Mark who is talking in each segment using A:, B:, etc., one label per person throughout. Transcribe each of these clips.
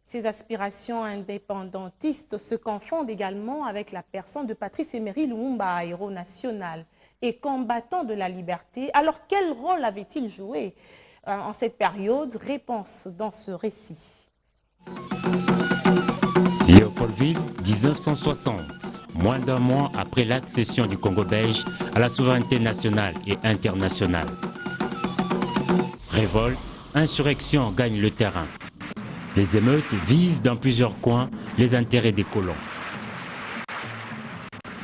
A: Ces aspirations indépendantistes se confondent également avec la personne de Patrice Emery Lumumba, héros national et combattant de la liberté. Alors, quel rôle avait-il joué en cette période? Réponse dans ce récit.
B: Léopoldville, 1960. Moins d'un mois après l'accession du Congo belge à la souveraineté nationale et internationale. Révolte, insurrection gagnent le terrain. Les émeutes visent dans plusieurs coins les intérêts des colons.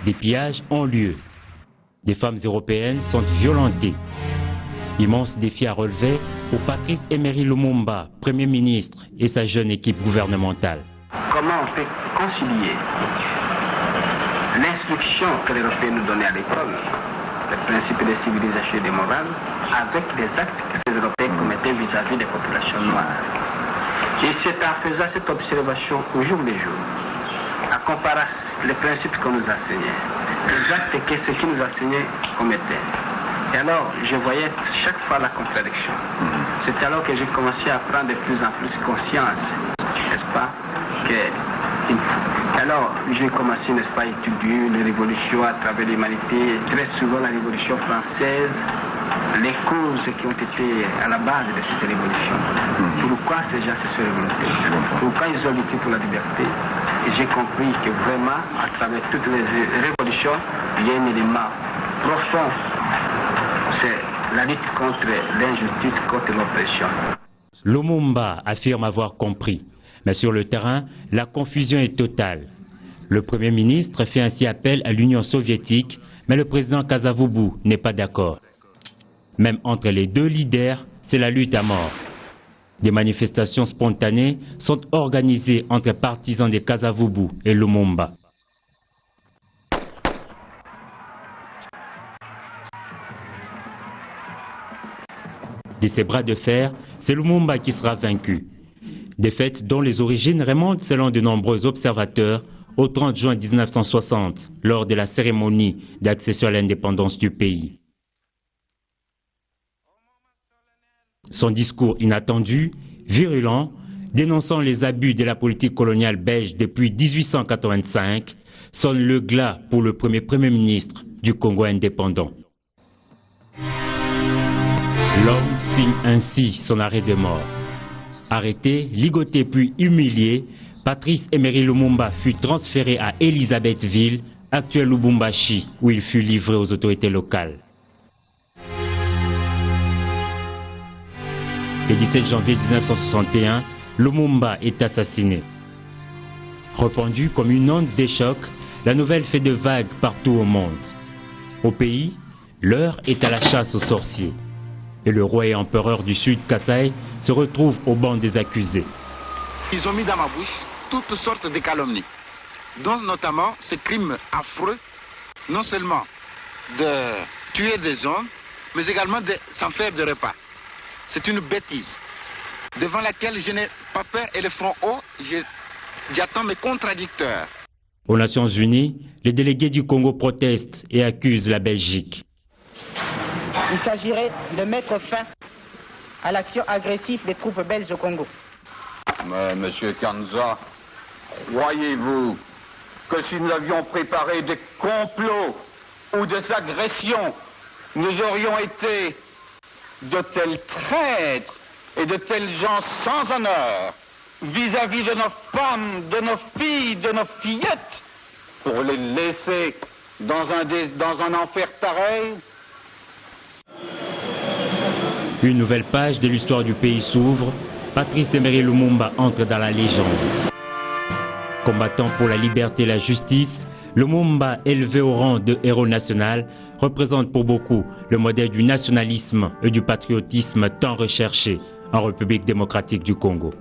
B: Des pillages ont lieu. Des femmes européennes sont violentées. Immense défi à relever pour Patrice Emery Lumumba, Premier ministre, et sa jeune équipe gouvernementale.
C: Comment on peut concilier l'instruction que les Européens nous donnaient à l'école, le principe des civilisations et des morales, avec les actes que ces Européens commettaient vis-à-vis des populations noires. Et c'est en faisant cette observation au jour le jour, à comparer les principes qu'on nous enseignait, les actes que ceux qui nous enseignaient commettaient. Et alors, je voyais chaque fois la contradiction. C'est alors que j'ai commencé à prendre de plus en plus conscience, n'est-ce pas, alors, j'ai commencé, n'est-ce pas, à étudier les révolutions à travers l'humanité, très souvent la révolution française, les causes qui ont été à la base de cette révolution. Pourquoi ces gens se sont révoltés? Pourquoi ils ont lutté pour la liberté? Et j'ai compris que vraiment, à travers toutes les révolutions, il y a un élément profond. C'est la lutte contre l'injustice, contre l'oppression.
B: Lumumba affirme avoir compris. Mais sur le terrain, la confusion est totale. Le Premier ministre fait ainsi appel à l'Union soviétique, mais le président Kasavubu n'est pas d'accord. Même entre les deux leaders, c'est la lutte à mort. Des manifestations spontanées sont organisées entre partisans de Kasavubu et Lumumba. De ces bras de fer, c'est Lumumba qui sera vaincu. Défaite dont les origines remontent, selon de nombreux observateurs, au 30 juin 1960, lors de la cérémonie d'accession à l'indépendance du pays. Son discours inattendu, virulent, dénonçant les abus de la politique coloniale belge depuis 1885, sonne le glas pour le premier ministre du Congo indépendant. L'homme signe ainsi son arrêt de mort. Arrêté, ligoté puis humilié, Patrice Emery Lumumba fut transféré à Elisabethville, actuelle Lubumbashi, où il fut livré aux autorités locales. Le 17 janvier 1961, Lumumba est assassiné. Répandue comme une onde de choc, la nouvelle fait de vagues partout au monde. Au pays, l'heure est à la chasse aux sorciers. Et le roi et empereur du Sud, Kasai, se retrouve au banc des accusés.
D: Ils ont mis dans ma bouche toutes sortes de calomnies, dont notamment ce crime affreux, non seulement de tuer des hommes, mais également de s'en faire de repas. C'est une bêtise, devant laquelle je n'ai pas peur et le front haut, j'attends mes contradicteurs.
B: Aux Nations Unies, les délégués du Congo protestent et accusent la Belgique.
E: Il s'agirait de mettre fin à l'action agressive des troupes belges au Congo.
F: Mais, monsieur Kanza, croyez-vous que si nous avions préparé des complots ou des agressions, nous aurions été de tels traîtres et de tels gens sans honneur vis-à-vis de nos femmes, de nos filles, de nos fillettes, pour les laisser dans un enfer pareil?
B: Une nouvelle page de l'histoire du pays s'ouvre. Patrice Emery Lumumba entre dans la légende. Combattant pour la liberté et la justice, Lumumba, élevé au rang de héros national, représente pour beaucoup le modèle du nationalisme et du patriotisme tant recherché en République démocratique du Congo.